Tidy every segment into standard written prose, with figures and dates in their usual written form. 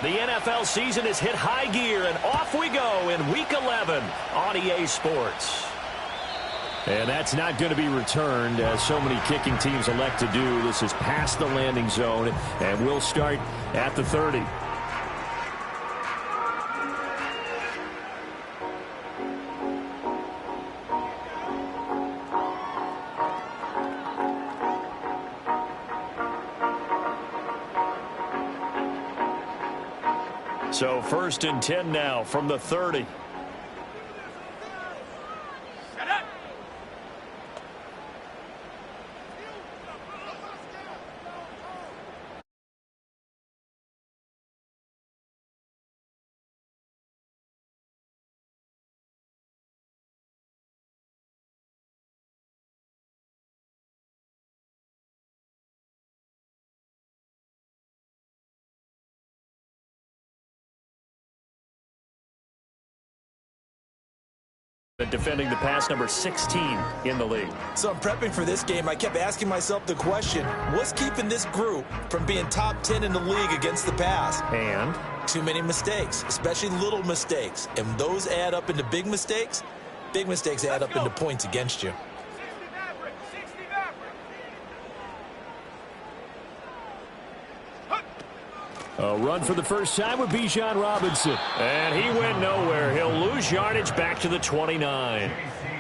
The NFL season has hit high gear, and off we go in Week 11 on EA Sports. And that's not going to be returned, as so many kicking teams elect to do. This is past the landing zone, and we'll start at the 30. So 1st and 10 now from the 30. Defending the pass, number 16 in the league. So I'm prepping for this game. I kept asking myself the question, what's keeping this group from being top 10 in the league against the pass? And too many mistakes, especially little mistakes. And those add up into big mistakes. Big mistakes add up into points against you. A run for the first time with Bijan Robinson. And he went nowhere. He'll lose yardage back to the 29.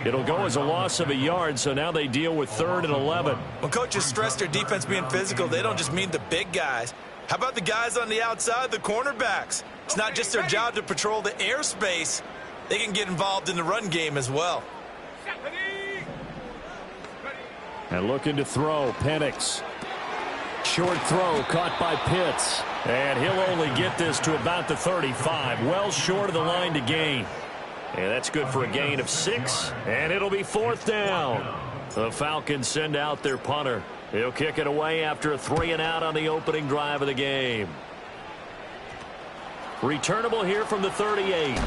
It'll go as a loss of a yard, so now they deal with 3rd and 11. When coaches stress their defense being physical, they don't just mean the big guys. How about the guys on the outside, the cornerbacks? It's not just their job to patrol the airspace. They can get involved in the run game as well. And looking to throw, Penix. Short throw caught by Pitts. And he'll only get this to about the 35. Well short of the line to gain. And that's good for a gain of 6. And it'll be 4th down. The Falcons send out their punter. He'll kick it away after a 3-and-out on the opening drive of the game. Returnable here from the 38.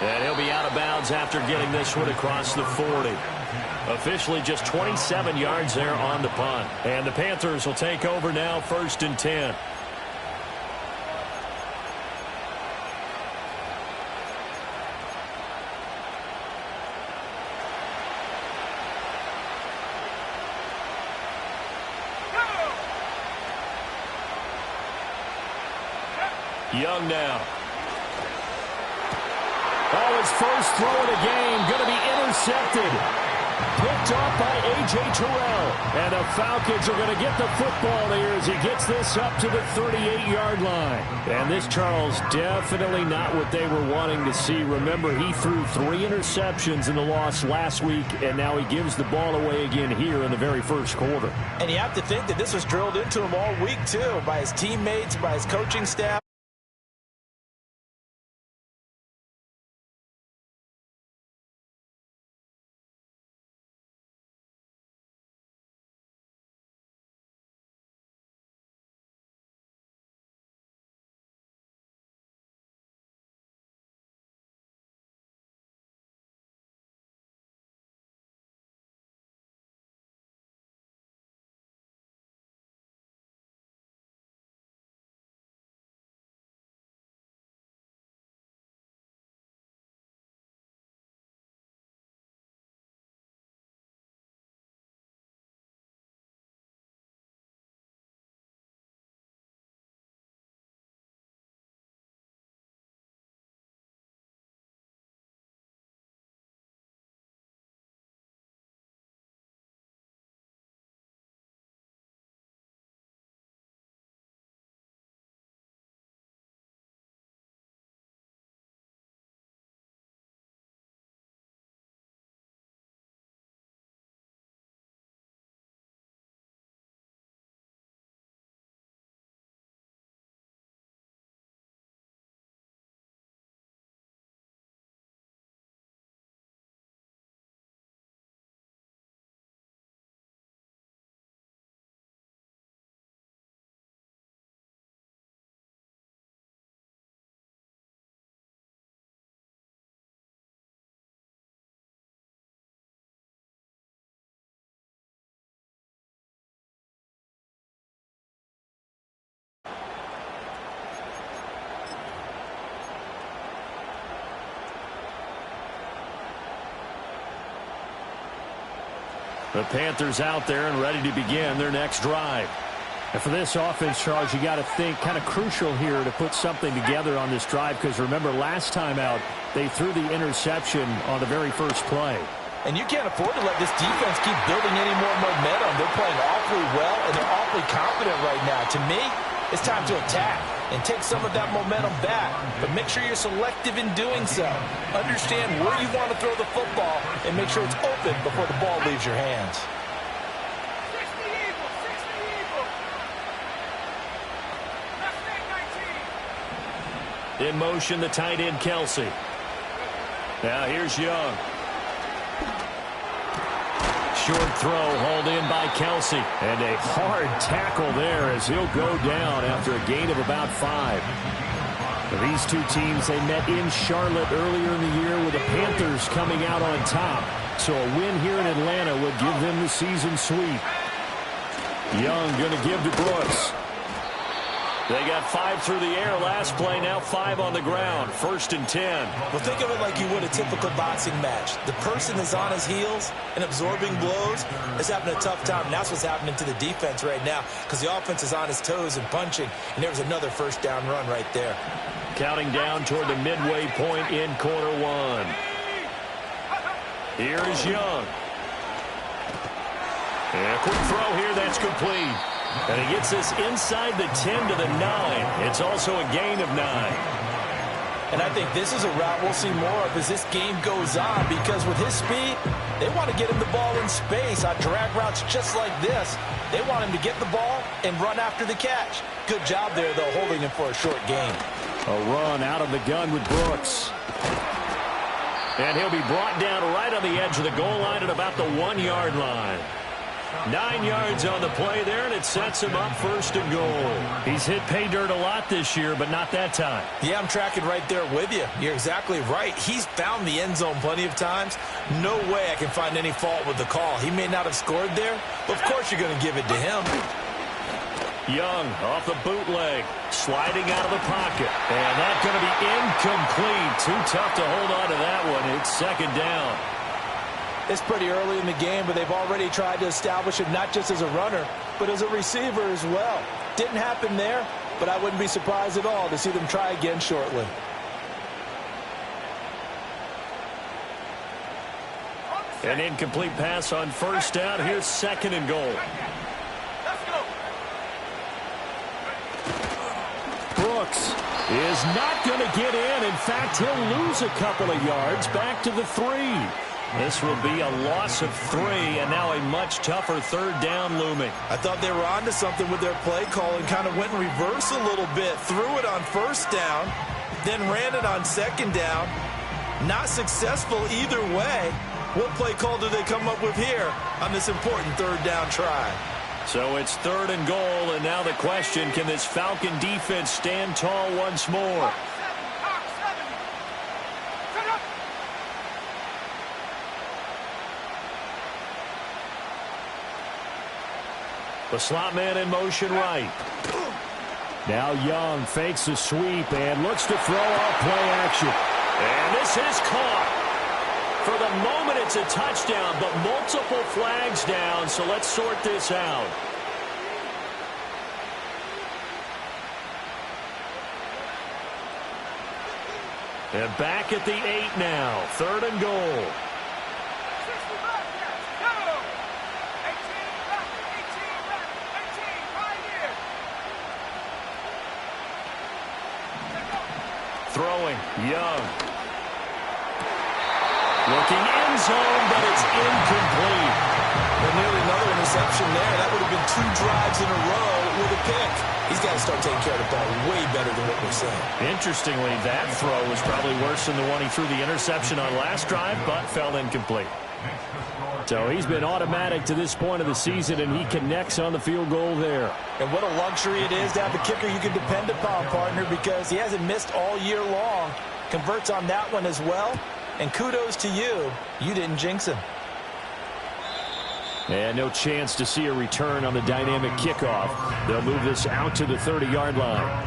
And he'll be out of bounds after getting this one across the 40. Officially just 27 yards there on the punt. And the Panthers will take over now, 1st and 10. Young now. Oh, his first throw of the game going to be intercepted. Picked off by A.J. Terrell. And the Falcons are going to get the football there as he gets this up to the 38-yard line. And this, Charles, definitely not what they were wanting to see. Remember, he threw 3 interceptions in the loss last week, and now he gives the ball away again here in the very first quarter. And you have to think that this was drilled into him all week, too, by his teammates, by his coaching staff. The Panthers out there and ready to begin their next drive. And for this offense, Charles, you got to think kind of crucial here to put something together on this drive, because remember last time out they threw the interception on the very first play. And you can't afford to let this defense keep building any more momentum. They're playing awfully well, and they're awfully confident right now. To me, it's time to attack and take some of that momentum back. But make sure you're selective in doing so. Understand where you want to throw the football and make sure it's open before the ball leaves your hands. In motion, the tight end, Kelce. Now here's Young. Short throw hauled in by Kelce. And a hard tackle there as he'll go down after a gain of about 5. These two teams, they met in Charlotte earlier in the year with the Panthers coming out on top. So a win here in Atlanta would give them the season sweep. Young going to give to Brooks. They got 5 through the air last play, now 5 on the ground. 1st and 10. Well, think of it like you would a typical boxing match. The person is on his heels and absorbing blows is having a tough time. And that's what's happening to the defense right now, because the offense is on his toes and punching. And there was another first down run right there. Counting down toward the midway point in quarter 1. Here is Young. And a quick throw here, that's complete. And he gets this inside the 10 to the 9. It's also a gain of 9. And I think this is a route we'll see more of as this game goes on, because with his speed, they want to get him the ball in space on drag routes just like this. They want him to get the ball and run after the catch. Good job there, though, holding him for a short gain. A run out of the gun with Brooks. And he'll be brought down right on the edge of the goal line at about the 1-yard line. 9 yards on the play there, and it sets him up 1st and goal. He's hit pay dirt a lot this year, but not that time. Yeah, I'm tracking right there with you. You're exactly right. He's found the end zone plenty of times. No way I can find any fault with the call. He may not have scored there, but of course you're going to give it to him. Young off the bootleg, sliding out of the pocket. And that's going to be incomplete. Too tough to hold on to that one. It's 2nd down. It's pretty early in the game, but they've already tried to establish him not just as a runner, but as a receiver as well. Didn't happen there, but I wouldn't be surprised at all to see them try again shortly. An incomplete pass on 1st down. Here's 2nd and goal. Brooks is not going to get in. In fact, he'll lose a couple of yards back to the 3. This will be a loss of 3, and now a much tougher 3rd down looming. I thought they were onto something with their play call and kind of went in reverse a little bit. Threw it on 1st down, then ran it on 2nd down. Not successful either way. What play call do they come up with here on this important 3rd down try? So it's 3rd and goal, and now the question, can this Falcon defense stand tall once more? The slot man in motion right. Now Young fakes a sweep and looks to throw off play action. And this is caught. For the moment, it's a touchdown, but multiple flags down, so let's sort this out. And back at the 8 now. 3rd and goal. Throwing, Young. Looking end zone, but it's incomplete. And nearly another interception there. That would have been 2 drives in a row with a pick. He's got to start taking care of the ball way better than what we're saying. Interestingly, that throw was probably worse than the one he threw the interception on last drive, but fell incomplete. So he's been automatic to this point of the season, and he connects on the field goal there. And what a luxury it is to have a kicker you can depend upon, partner, because he hasn't missed all year long. Converts on that one as well. And kudos to you. You didn't jinx him. And no chance to see a return on the dynamic kickoff. They'll move this out to the 30-yard line.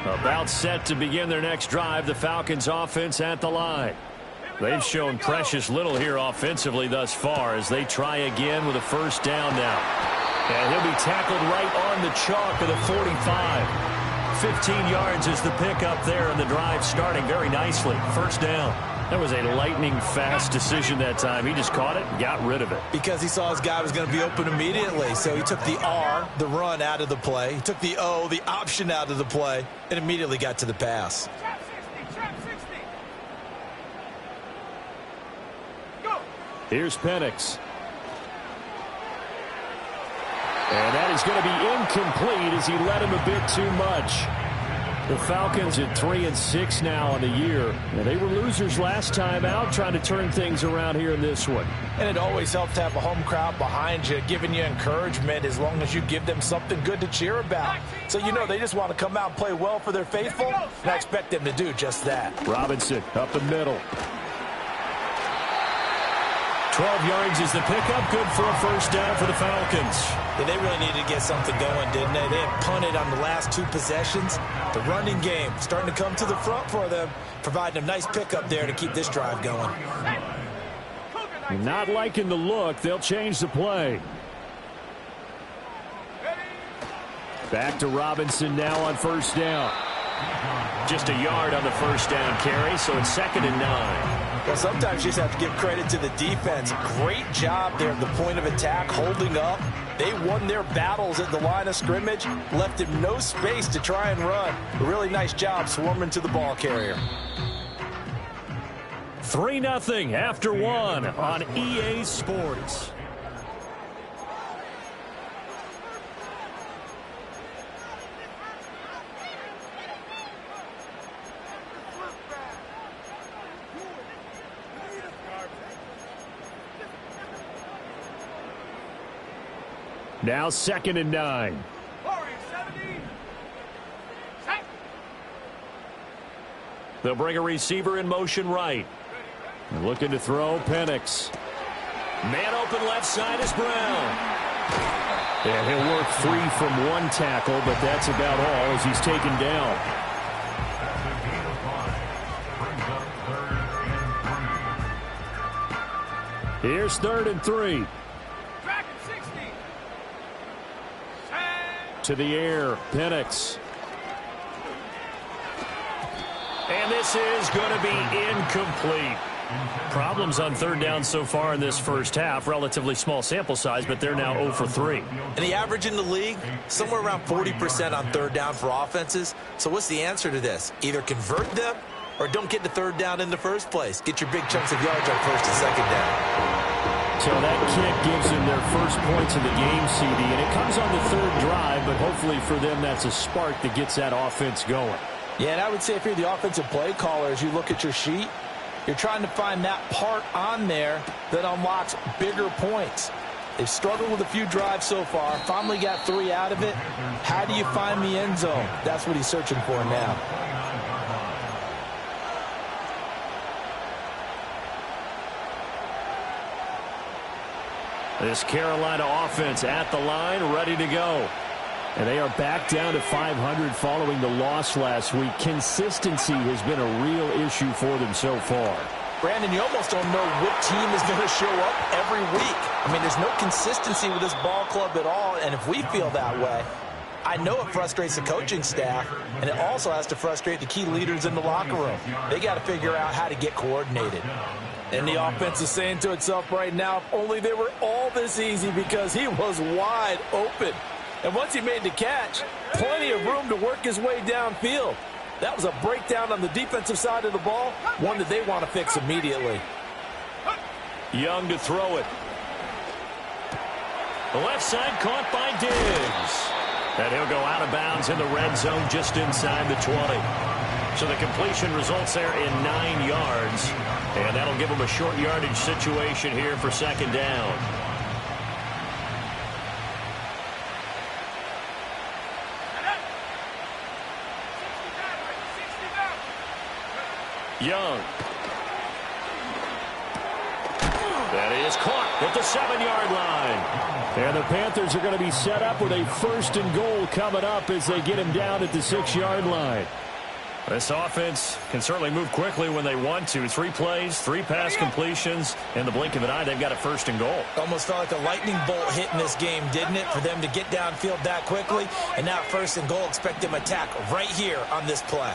About set to begin their next drive, the Falcons offense at the line. They've shown precious little here offensively thus far as they try again with a first down now. And he'll be tackled right on the chalk of the 45. 15 yards is the pickup there, and the drive starting very nicely. First down. That was a lightning-fast decision that time. He just caught it and got rid of it. Because he saw his guy was going to be open immediately. So he took the R, the run, out of the play. He took the O, the option, out of the play, and immediately got to the pass. Here's Penix. And that is going to be incomplete as he led him a bit too much. The Falcons at 3-6 now on the year. And they were losers last time out, trying to turn things around here in this one. And it always helps to have a home crowd behind you, giving you encouragement as long as you give them something good to cheer about. So, you know, they just want to come out and play well for their faithful, and I expect them to do just that. Robinson up the middle. 12 yards is the pickup. Good for a first down for the Falcons. Yeah, they really needed to get something going, didn't they? They had punted on the last two possessions. The running game starting to come to the front for them, providing a nice pickup there to keep this drive going. Not liking the look. They'll change the play. Back to Robinson now on first down. Just a yard on the first down carry, so it's 2nd and 9. Well, sometimes you just have to give credit to the defense. Great job there at the point of attack, holding up. They won their battles at the line of scrimmage, left him no space to try and run. A really nice job swarming to the ball carrier. 3-0 after 1 on EA Sports. Now 2nd and 9. They'll bring a receiver in motion right. And looking to throw, Penix. Man open left side is Brown. And he'll work free from one tackle, but that's about all as he's taken down. Here's 3rd and 3. To the air, Penix. And this is going to be incomplete. Problems on 3rd down so far in this first half. Relatively small sample size, but they're now 0 for 3. And the average in the league, somewhere around 40% on 3rd down for offenses. So what's the answer to this? Either convert them or don't get to 3rd down in the first place. Get your big chunks of yards on 1st and 2nd down. So that kick gives them their first points of the game, CD, and it comes on the 3rd drive, but hopefully for them that's a spark that gets that offense going. Yeah, and I would say if you're the offensive play caller, as you look at your sheet, you're trying to find that part on there that unlocks bigger points. They've struggled with a few drives so far, finally got 3 out of it. How do you find the end zone? That's what he's searching for now. This Carolina offense at the line, ready to go. And they are back down to 500 following the loss last week. Consistency has been a real issue for them so far. Brandon, you almost don't know what team is going to show up every week. I mean, there's no consistency with this ball club at all, and if we feel that way, I know it frustrates the coaching staff, and it also has to frustrate the key leaders in the locker room. They got to figure out how to get coordinated. And the offense is saying to itself right now, if only they were all this easy, because he was wide open. And once he made the catch, plenty of room to work his way downfield. That was a breakdown on the defensive side of the ball, one that they want to fix immediately. Young to throw it. The left side caught by Diggs. And he'll go out of bounds in the red zone just inside the 20. So the completion results there in 9 yards. And that'll give him a short yardage situation here for 2nd down. Young. That is caught at the 7-yard line. And the Panthers are going to be set up with a 1st and goal coming up as they get him down at the 6-yard line. This offense can certainly move quickly when they want to. 3 plays, 3 pass completions. In the blink of an eye, they've got a 1st and goal. Almost felt like a lightning bolt hit in this game, didn't it? For them to get downfield that quickly. And now 1st and goal, expect them to attack right here on this play.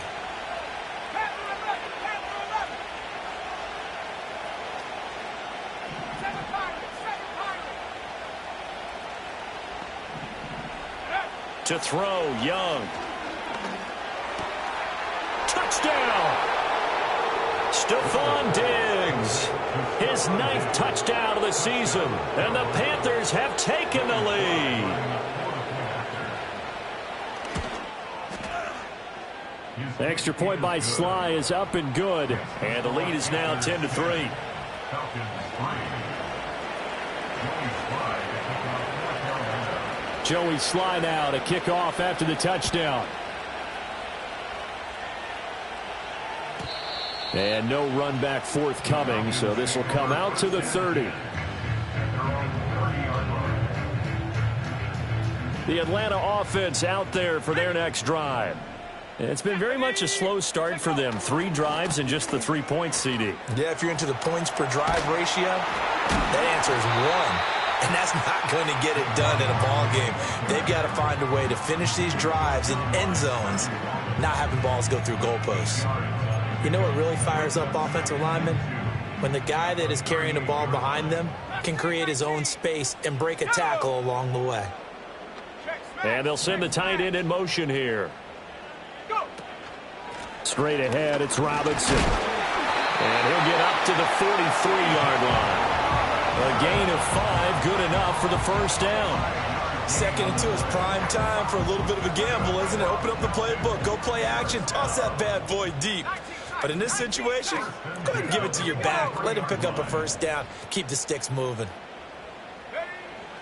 To throw, Young. Touchdown! Stephon Diggs. His 9th touchdown of the season. And the Panthers have taken the lead. The extra point by Sly is up and good. And the lead is now 10-3. Joey Sly now to kick off after the touchdown. And no run back forthcoming, so this will come out to the 30. The Atlanta offense out there for their next drive. It's been very much a slow start for them. 3 drives and just the 3 points, CD. Yeah, if you're into the points per drive ratio, that answer is 1. And that's not going to get it done in a ball game. They've got to find a way to finish these drives in end zones, not having balls go through goalposts. You know what really fires up offensive linemen? When the guy that is carrying the ball behind them can create his own space and break a tackle along the way. And they'll send the tight end in motion here. Straight ahead, it's Robinson. And he'll get up to the 43-yard line. A gain of 5, good enough for the 1st down. 2nd and 2 is prime time for a little bit of a gamble, isn't it? Open up the playbook, go play action, toss that bad boy deep. But in this situation, go ahead and give it to your back. Let him pick up a 1st down. Keep the sticks moving.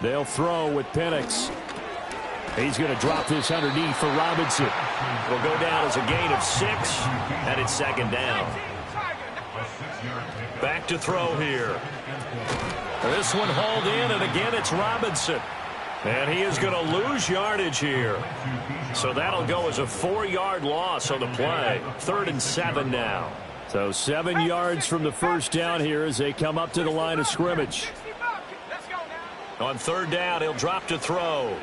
They'll throw with Penix. He's going to drop this underneath for Robinson. Will go down as a gain of 6, and it's 2nd down. Back to throw here. This one hauled in, and again it's Robinson. And he is going to lose yardage here. So that'll go as a 4-yard loss on the play. 3rd and 7 now. So 7 yards from the 1st down here as they come up to the line of scrimmage. On 3rd down, he'll drop to throw.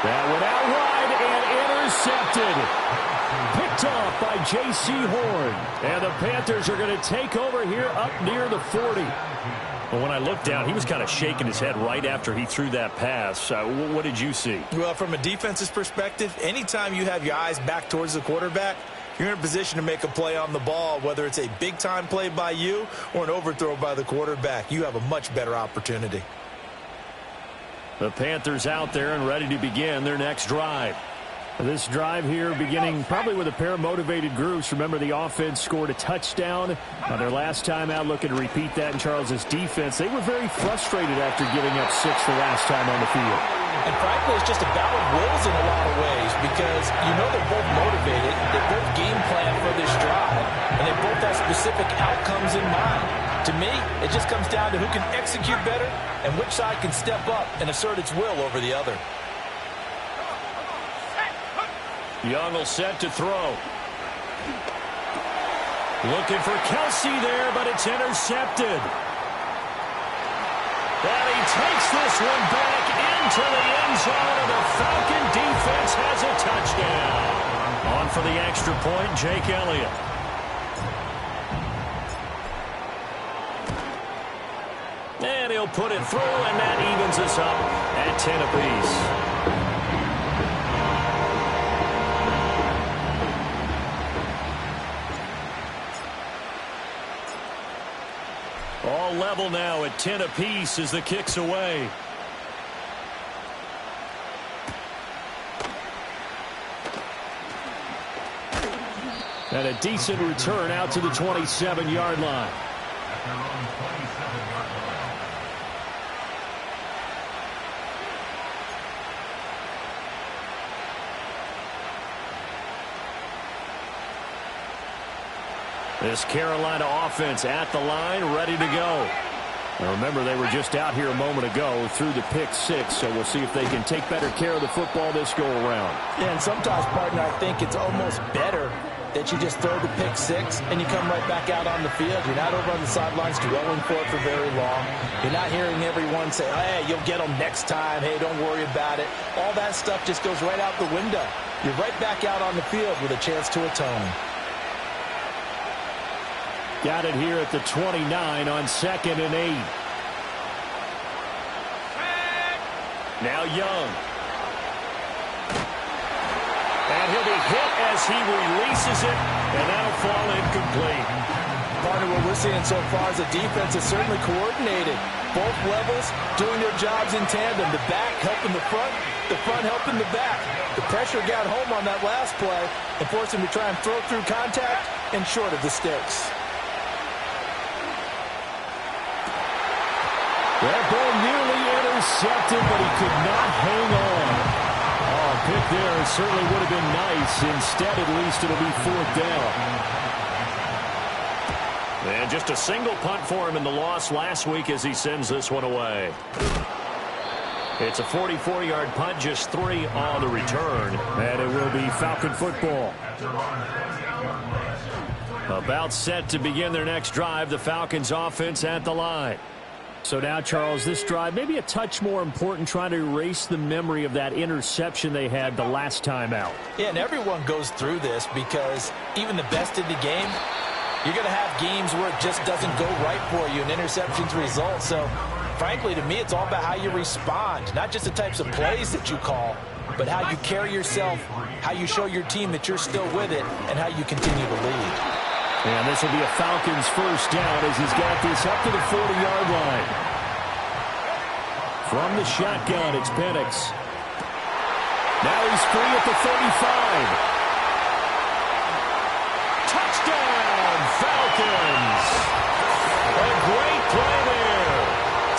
That went out wide and intercepted. Picked off by J.C. Horn. And the Panthers are going to take over here up near the 40. Well, when I looked down, he was kind of shaking his head right after he threw that pass. What did you see? Well, from a defense's perspective, anytime you have your eyes back towards the quarterback, you're in a position to make a play on the ball, whether it's a big-time play by you or an overthrow by the quarterback. You have a much better opportunity. The Panthers out there and ready to begin their next drive. This drive here beginning probably with a pair of motivated groups. Remember, the offense scored a touchdown on their last time out, looking to repeat that in Charles's defense. They were very frustrated after giving up 6 the last time on the field. And frankly, it's just a battle of wills in a lot of ways because you know they're both motivated, they both game plan for this drive, and they both have specific outcomes in mind. To me, it just comes down to who can execute better and which side can step up and assert its will over the other. Young will set to throw. Looking for Kelsey there, but it's intercepted. And he takes this one back into the end zone, and the Falcon defense has a touchdown. On for the extra point, Jake Elliott. And he'll put it through, and that evens us up at 10 apiece. All level now at 10 apiece as the kick's away. And a decent return out to the 27-yard line. This Carolina offense at the line, ready to go. Remember, they were just out here a moment ago through the pick six, so we'll see if they can take better care of the football this go-around. Yeah, and sometimes, partner, I think it's almost better that you just throw the pick six and you come right back out on the field. You're not over on the sidelines dwelling for it for very long. You're not hearing everyone say, hey, you'll get them next time. Hey, don't worry about it. All that stuff just goes right out the window. You're right back out on the field with a chance to atone. Got it here at the 29 on 2nd and 8. Now Young. And he'll be hit as he releases it, and that'll fall incomplete. Partner, what we're seeing so far is the defense is certainly coordinated. Both levels doing their jobs in tandem. The back helping the front helping the back. The pressure got home on that last play and forced him to try and throw through contact and short of the sticks. That ball nearly intercepted, but he could not hang on. Oh, a pick there certainly would have been nice. Instead, at least it'll be 4th down. And just a single punt for him in the loss last week as he sends this one away. It's a 44-yard punt, just 3 on the return. And it will be Falcon football. About set to begin their next drive, the Falcons offense at the line. So now, Charles, this drive may be a touch more important, trying to erase the memory of that interception they had the last time out. Yeah, and everyone goes through this because even the best in the game, you're going to have games where it just doesn't go right for you and interceptions result. So, frankly, to me, it's all about how you respond, not just the types of plays that you call, but how you carry yourself, how you show your team that you're still with it, and how you continue to lead. And this will be a Falcons first down as he's got this up to the 40-yard line. From the shotgun, it's Penix. Now he's free at the 35. Touchdown, Falcons! A great play there.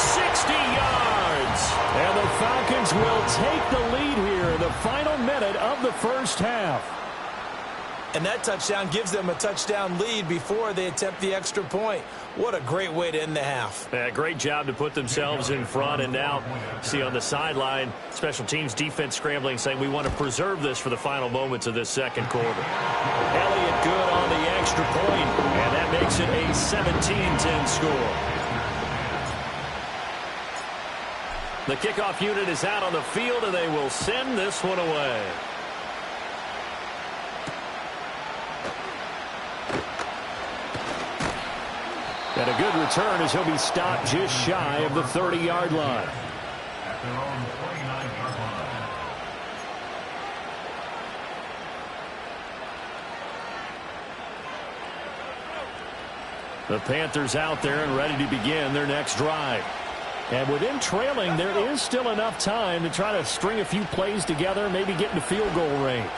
60 yards. And the Falcons will take the lead here in the final minute of the first half. And that touchdown gives them a touchdown lead before they attempt the extra point. What a great way to end the half. Yeah, great job to put themselves in front. And now, see on the sideline, special teams defense scrambling, saying we want to preserve this for the final moments of this second quarter. Elliott good on the extra point, and that makes it a 17-10 score. The kickoff unit is out on the field, and they will send this one away. And a good return as he'll be stopped just shy of the 30-yard line. The Panthers out there and ready to begin their next drive. And within trailing, there is still enough time to try to string a few plays together, maybe get into field goal range.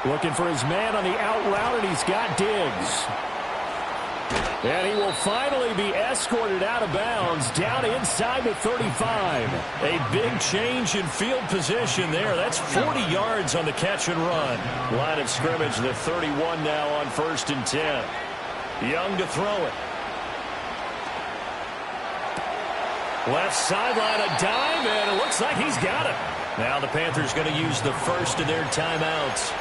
Looking for his man on the out route, and he's got Diggs. And he will finally be escorted out of bounds down inside the 35. A big change in field position there. That's 40 yards on the catch and run. Line of scrimmage, the 31 now on 1st and 10. Young to throw it. Left sideline, a dive, and it looks like he's got it. Now the Panthers going to use the first of their timeouts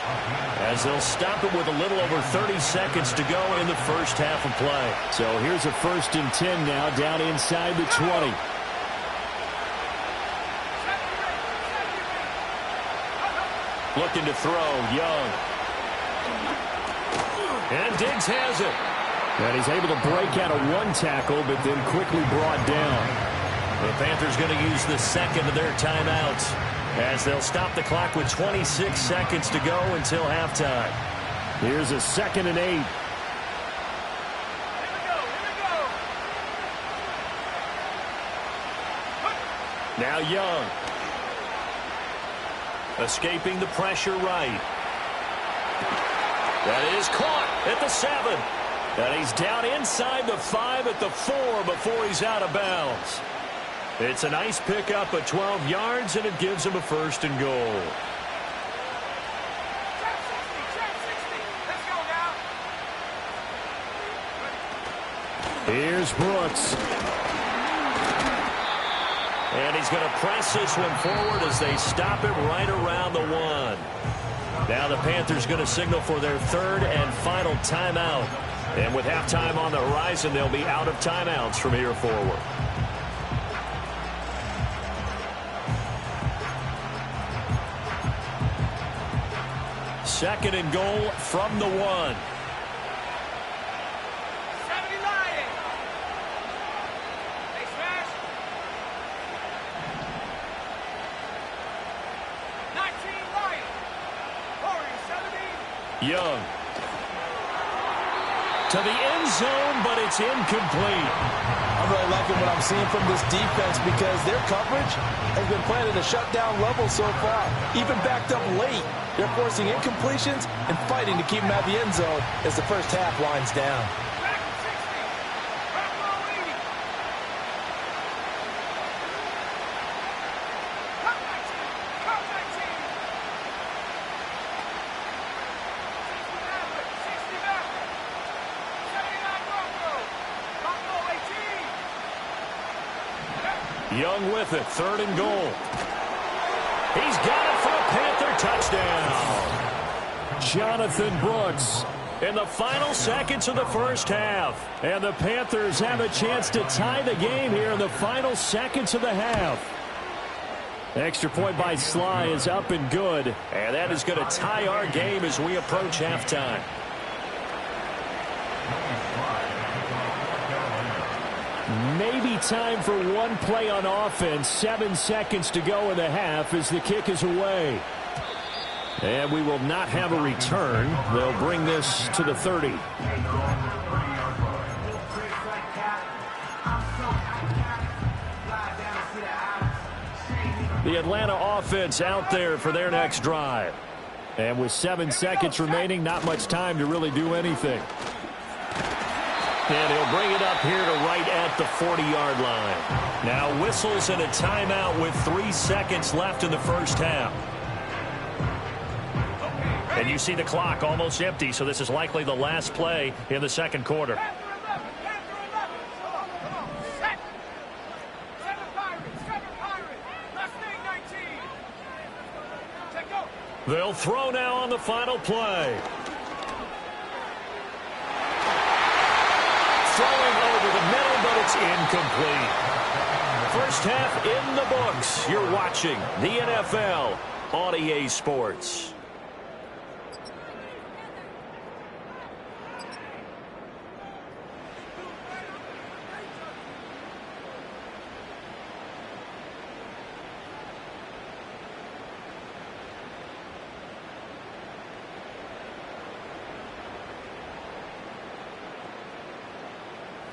as they'll stop it with a little over 30 seconds to go in the first half of play. So here's a 1st and 10 now down inside the 20. Looking to throw, Young. And Diggs has it. And he's able to break out of one tackle, but then quickly brought down. The Panthers going to use the second of their timeouts as they'll stop the clock with 26 seconds to go until halftime. Here's a 2nd and 8. Now Young. Escaping the pressure right. That is caught at the 7. And he's down inside the 5 at the 4 before he's out of bounds. It's a nice pickup of 12 yards, and it gives him a 1st and goal. Here's Brooks. he's going to press this one forward as they stop it right around the 1. Now the Panthers going to signal for their third and final timeout. And with halftime on the horizon, they'll be out of timeouts from here forward. Second and goal from the 1. Young. To the end zone, but it's incomplete. I'm really liking what I'm seeing from this defense because their coverage has been playing at a shutdown level so far. Even backed up late, they're forcing incompletions and fighting to keep them at the end zone as the first half winds down. Young with it, third and goal. He's got it for a Panther touchdown. Jonathan Brooks in the final seconds of the first half. And the Panthers have a chance to tie the game here in the final seconds of the half. Extra point by Sly is up and good. And that is going to tie our game as we approach halftime. Maybe time for one play on offense. 7 seconds to go in the half as the kick is away. And we will not have a return. They'll bring this to the 30. The Atlanta offense out there for their next drive. And with 7 seconds remaining, not much time to really do anything. And he'll bring it up here to right at the 40-yard line. Now whistles and a timeout with 3 seconds left in the first half. And you see the clock almost empty, so this is likely the last play in the second quarter. They'll throw now on the final play. Throwing over the middle, but it's incomplete. First half in the books. You're watching the NFL on EA Sports.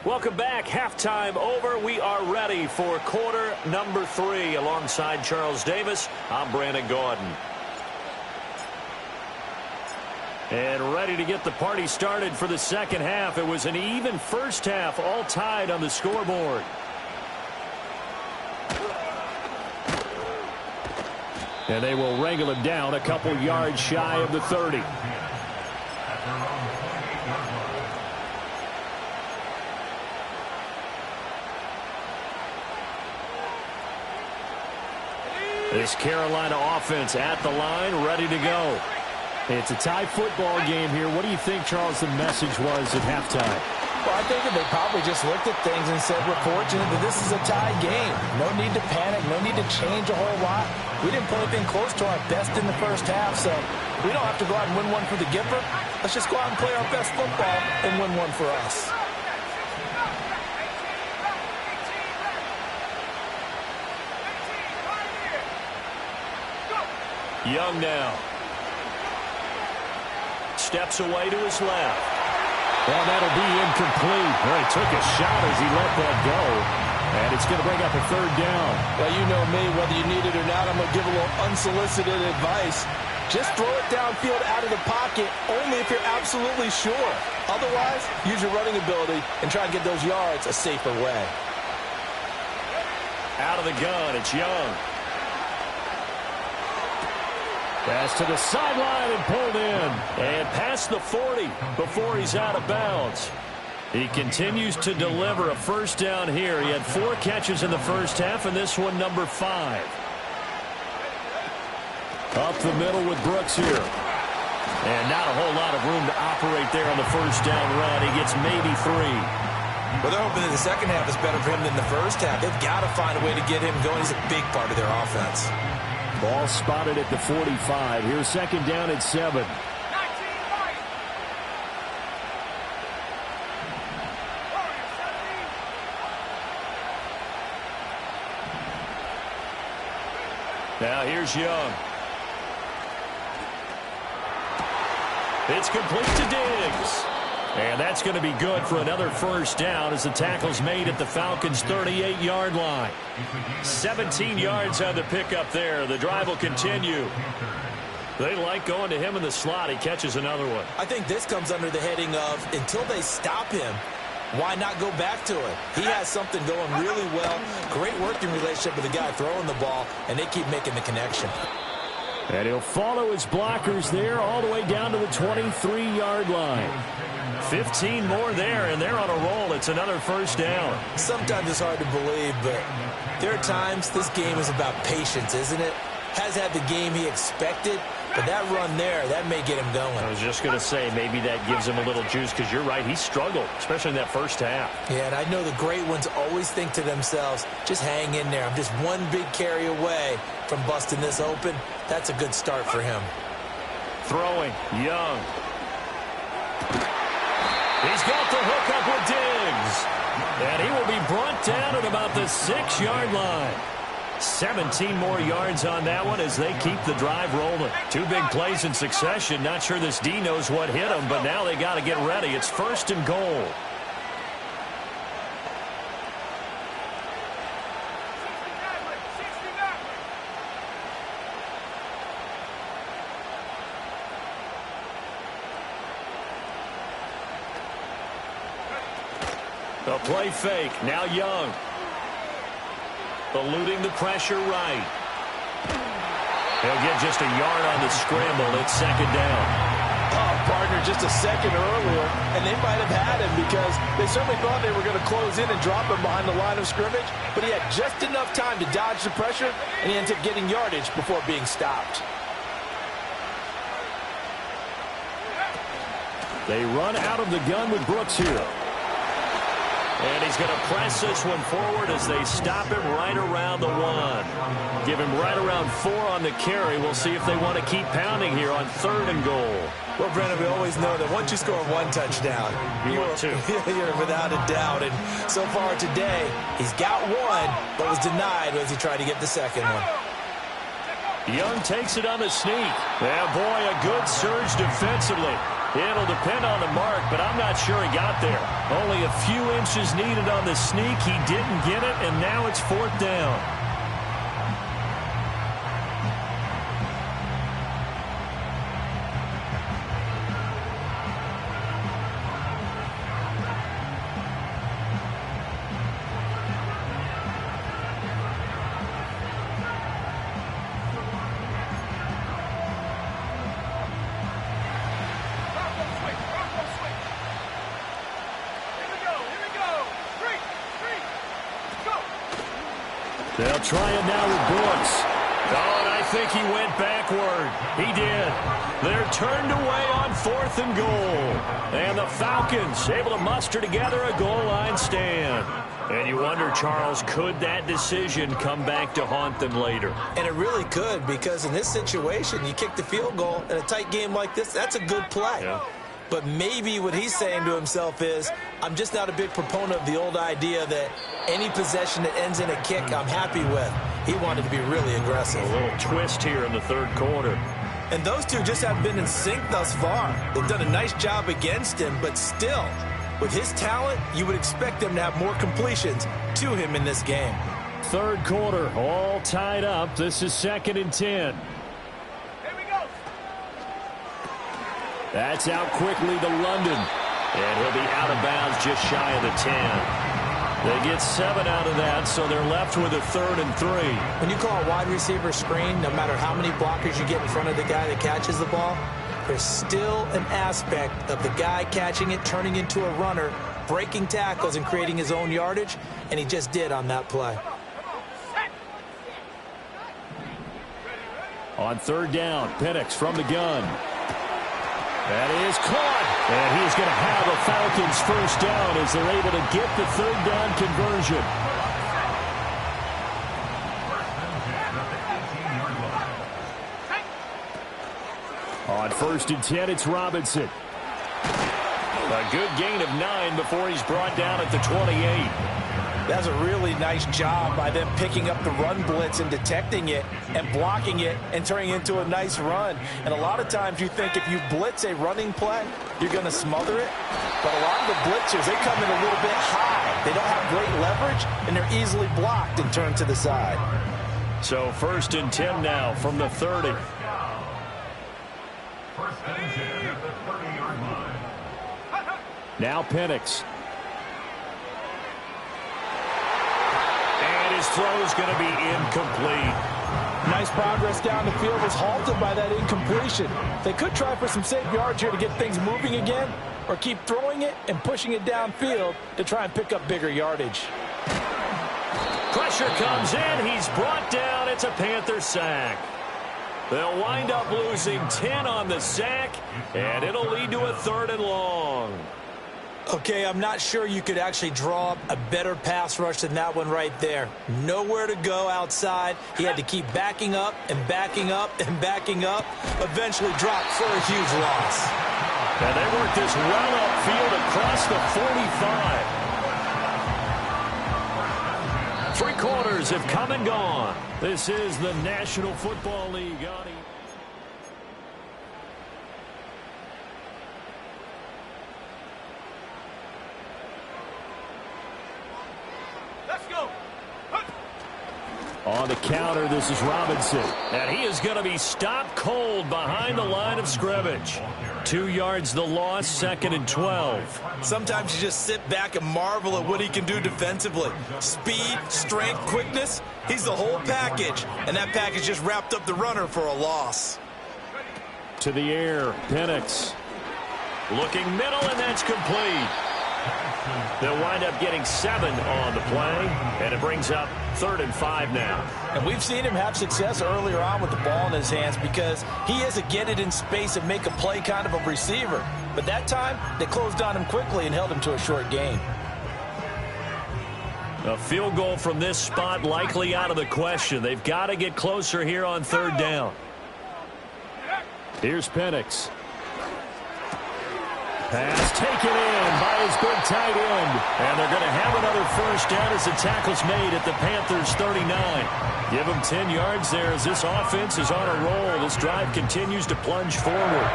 Welcome back. Halftime over. We are ready for quarter number 3. Alongside Charles Davis, I'm Brandon Gaudin. And ready to get the party started for the second half. It was an even first half, all tied on the scoreboard. And they will wrangle him down a couple yards shy of the 30. This Carolina offense at the line, ready to go. It's a tie football game here. What do you think, Charles, the message was at halftime? Well, I think that they probably just looked at things and said, we're fortunate that this is a tie game. No need to panic, no need to change a whole lot. We didn't play anything close to our best in the first half, so we don't have to go out and win one for the Gipper. Let's just go out and play our best football and win one for us. Young now. Steps away to his left. Well, that'll be incomplete. Well, he took a shot as he let that go. And it's going to bring up a third down. Well, you know me, whether you need it or not, I'm going to give a little unsolicited advice. Just throw it downfield out of the pocket only if you're absolutely sure. Otherwise, use your running ability and try and get those yards a safer way. Out of the gun, it's Young. Pass to the sideline and pulled in. And past the 40 before he's out of bounds. He continues to deliver a first down here. He had 4 catches in the first half, and this one number 5. Up the middle with Brooks here. And not a whole lot of room to operate there on the first down run. He gets maybe 3. Well, they're hoping that the second half is better for him than the first half. They've got to find a way to get him going. He's a big part of their offense. Ball spotted at the 45. Here's second down at 7. Now here's Young. It's complete to Diggs. And that's going to be good for another first down as the tackle's made at the Falcons' 38-yard line. 17 yards on the pickup there. The drive will continue. They like going to him in the slot. He catches another one. I think this comes under the heading of until they stop him, why not go back to it? He has something going really well. Great working relationship with the guy throwing the ball, and they keep making the connection. And he'll follow his blockers there all the way down to the 23-yard line. 15 more there, and they're on a roll. It's another first down. Sometimes it's hard to believe, but there are times this game is about patience, isn't it? Has had the game he expected, but that run there, that may get him going. I was just going to say, maybe that gives him a little juice, because you're right, he struggled, especially in that first half. Yeah, and I know the great ones always think to themselves, just hang in there. I'm just one big carry away from busting this open. That's a good start for him. Throwing, Young. He's got the hook up with Diggs. And he will be brought down at about the 6-yard line. 17 more yards on that one as they keep the drive rolling. 2 big plays in succession. Not sure this D knows what hit him, but now they got to get ready. It's first and goal. A play fake. Now Young. Eluding the pressure right. He'll get just a yard on the scramble. It's second down. Oh, partner, just a second earlier, and they might have had him because they certainly thought they were going to close in and drop him behind the line of scrimmage, but he had just enough time to dodge the pressure, and he ends up getting yardage before being stopped. They run out of the gun with Brooks here. And he's going to press this one forward as they stop him right around the 1. Give him right around 4 on the carry. We'll see if they want to keep pounding here on 3rd and goal. Well, Brandon, we always know that once you score 1 touchdown, you're without a doubt. And so far today, he's got 1, but was denied as he tried to get the second one. Young takes it on the sneak. Yeah, boy, a good surge defensively. It'll depend on the mark, but I'm not sure he got there. Only a few inches needed on the sneak. He didn't get it, and now it's 4th down. They'll try it now with Brooks. Oh, and I think he went backward. He did. They're turned away on 4th and goal. And the Falcons able to muster together a goal line stand. And you wonder, Charles, could that decision come back to haunt them later? And it really could, because in this situation, you kick the field goal in a tight game like this, that's a good play. Yeah. But maybe what he's saying to himself is, I'm just not a big proponent of the old idea that any possession that ends in a kick I'm happy with. He wanted to be really aggressive. A little twist here in the 3rd quarter. And those two just haven't been in sync thus far. They've done a nice job against him, but still, with his talent, you would expect them to have more completions to him in this game. 3rd quarter, all tied up. This is 2nd and 10. That's out quickly to London. And he'll be out of bounds just shy of the 10. They get 7 out of that, so they're left with a 3rd and 3. When you call a wide receiver screen, no matter how many blockers you get in front of the guy that catches the ball, there's still an aspect of the guy catching it, turning into a runner, breaking tackles and creating his own yardage, and he just did on that play. On third down, Penix from the gun. That is caught. And he's going to have a Falcons first down as they're able to get the third down conversion. On 1st and 10, it's Robinson. A good gain of 9 before he's brought down at the 28. That's a really nice job by them picking up the run blitz and detecting it and blocking it and turning it into a nice run. And a lot of times you think if you blitz a running play, you're going to smother it. But a lot of the blitzers, they come in a little bit high. They don't have great leverage, and they're easily blocked and turned to the side. So 1st and 10 now from the 30. Now Penix. And his throw's going to be incomplete. Nice progress down the field was halted by that incompletion. They could try for some safe yards here to get things moving again, or keep throwing it and pushing it downfield to try and pick up bigger yardage. Pressure comes in. He's brought down. It's a Panther sack. They'll wind up losing 10 on the sack, and it'll lead to a 3rd and long. Okay, I'm not sure you could actually draw up a better pass rush than that one right there. Nowhere to go outside. He had to keep backing up and backing up and backing up. Eventually dropped for a huge loss. And they work this well upfield across the 45. 3 quarters have come and gone. This is the National Football League. On the counter, this is Robinson. And he is going to be stopped cold behind the line of scrimmage. 2 yards the loss, 2nd and 12. Sometimes you just sit back and marvel at what he can do defensively. Speed, strength, quickness. He's the whole package. And that package just wrapped up the runner for a loss. To the air, Penix. Looking middle, and that's complete. They'll wind up getting 7 on the play, and it brings up 3rd and 5 now. And we've seen him have success earlier on with the ball in his hands because he is a get it in space and make a play kind of a receiver. But that time, they closed on him quickly and held him to a short gain. A field goal from this spot likely out of the question. They've got to get closer here on 3rd down. Here's Penix. Pass taken in by his big tight end. And they're going to have another first down as the tackle's made at the Panthers' 39. Give them 10 yards there as this offense is on a roll. This drive continues to plunge forward.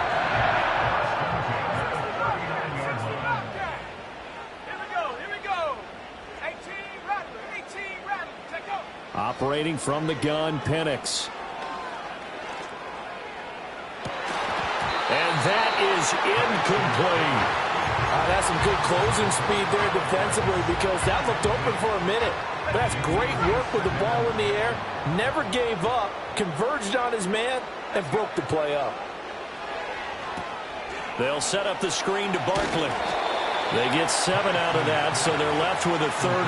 Here we go. 18 Rattler. Take go. Operating from the gun, Penix. And that is incomplete. That's some good closing speed there defensively because that looked open for a minute. But that's great work with the ball in the air. Never gave up, converged on his man, and broke the play up. They'll set up the screen to Barkley. They get 7 out of that, so they're left with a 3rd